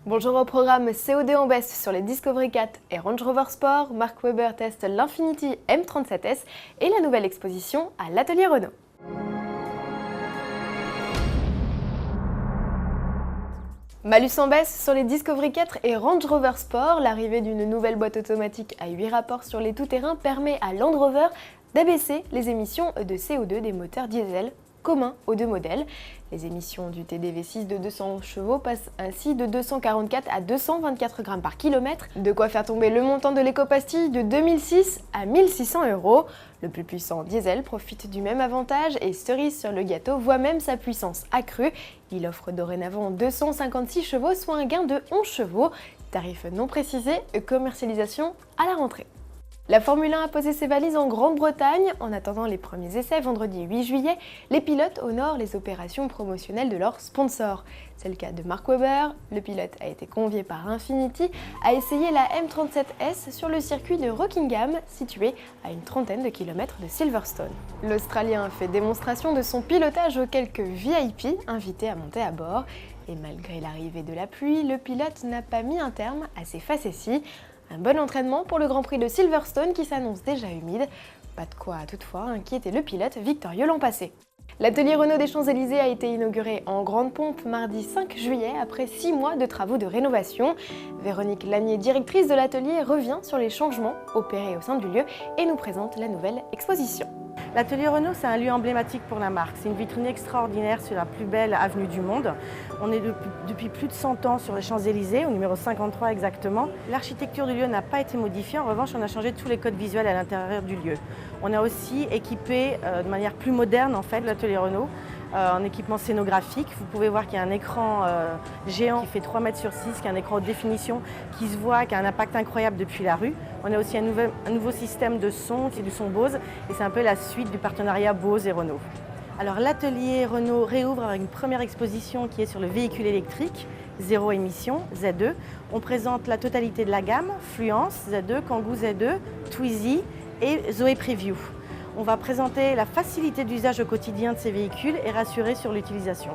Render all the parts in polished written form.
Bonjour au programme CO2 en baisse sur les Discovery 4 et Range Rover Sport. Mark Webber teste l'Infiniti M37S et la nouvelle exposition à l'atelier Renault. Malus en baisse sur les Discovery 4 et Range Rover Sport. L'arrivée d'une nouvelle boîte automatique à 8 rapports sur les tout-terrains permet à Land Rover d'abaisser les émissions de CO2 des moteurs diesel communs aux deux modèles. Les émissions du TDV6 de 200 chevaux passent ainsi de 244 à 224 grammes par kilomètre, de quoi faire tomber le montant de l'éco-pastille de 2006 à 1600 €. Le plus puissant diesel profite du même avantage et cerise sur le gâteau voit même sa puissance accrue. Il offre dorénavant 256 chevaux, soit un gain de 11 chevaux. Tarif non précisé, commercialisation à la rentrée. La Formule 1 a posé ses valises en Grande-Bretagne. En attendant les premiers essais vendredi 8 juillet, les pilotes honorent les opérations promotionnelles de leurs sponsors. C'est le cas de Mark Webber. Le pilote a été convié par Infiniti à essayer la M37S sur le circuit de Rockingham, situé à une trentaine de kilomètres de Silverstone. L'Australien fait démonstration de son pilotage aux quelques VIP invités à monter à bord. Et malgré l'arrivée de la pluie, le pilote n'a pas mis un terme à ses facéties. Un bon entraînement pour le Grand Prix de Silverstone qui s'annonce déjà humide. Pas de quoi toutefois inquiéter le pilote victorieux l'an passé. L'atelier Renault des Champs-Élysées a été inauguré en grande pompe mardi 5 juillet après 6 mois de travaux de rénovation. Véronique Lanier, directrice de l'atelier, revient sur les changements opérés au sein du lieu et nous présente la nouvelle exposition. L'atelier Renault, c'est un lieu emblématique pour la marque. C'est une vitrine extraordinaire sur la plus belle avenue du monde. On est depuis plus de 100 ans sur les Champs-Élysées, au numéro 53 exactement. L'architecture du lieu n'a pas été modifiée. En revanche, on a changé tous les codes visuels à l'intérieur du lieu. On a aussi équipé de manière plus moderne en fait l'atelier Renault. En équipement scénographique. Vous pouvez voir qu'il y a un écran géant qui fait 3 mètres sur 6, qui est un écran haute définition qui se voit, qui a un impact incroyable depuis la rue. On a aussi un nouveau système de son, c'est du son Bose, et c'est un peu la suite du partenariat Bose et Renault. Alors l'atelier Renault réouvre avec une première exposition qui est sur le véhicule électrique, zéro émission, Z2. On présente la totalité de la gamme, Fluence, Z2, Kangoo Z2, Twizy et Zoé Preview. On va présenter la facilité d'usage au quotidien de ces véhicules et rassurer sur l'utilisation.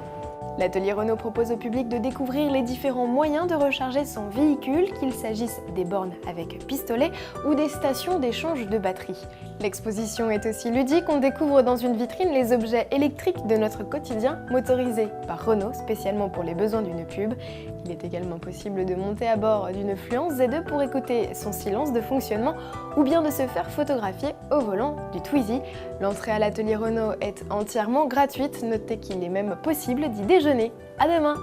L'atelier Renault propose au public de découvrir les différents moyens de recharger son véhicule, qu'il s'agisse des bornes avec pistolet ou des stations d'échange de batterie. L'exposition est aussi ludique, on découvre dans une vitrine les objets électriques de notre quotidien motorisés par Renault spécialement pour les besoins d'une pub. Il est également possible de monter à bord d'une Fluence Z2 pour écouter son silence de fonctionnement ou bien de se faire photographier au volant du Twizy. L'entrée à l'atelier Renault est entièrement gratuite, notez qu'il est même possible d'y déjeuner. À demain!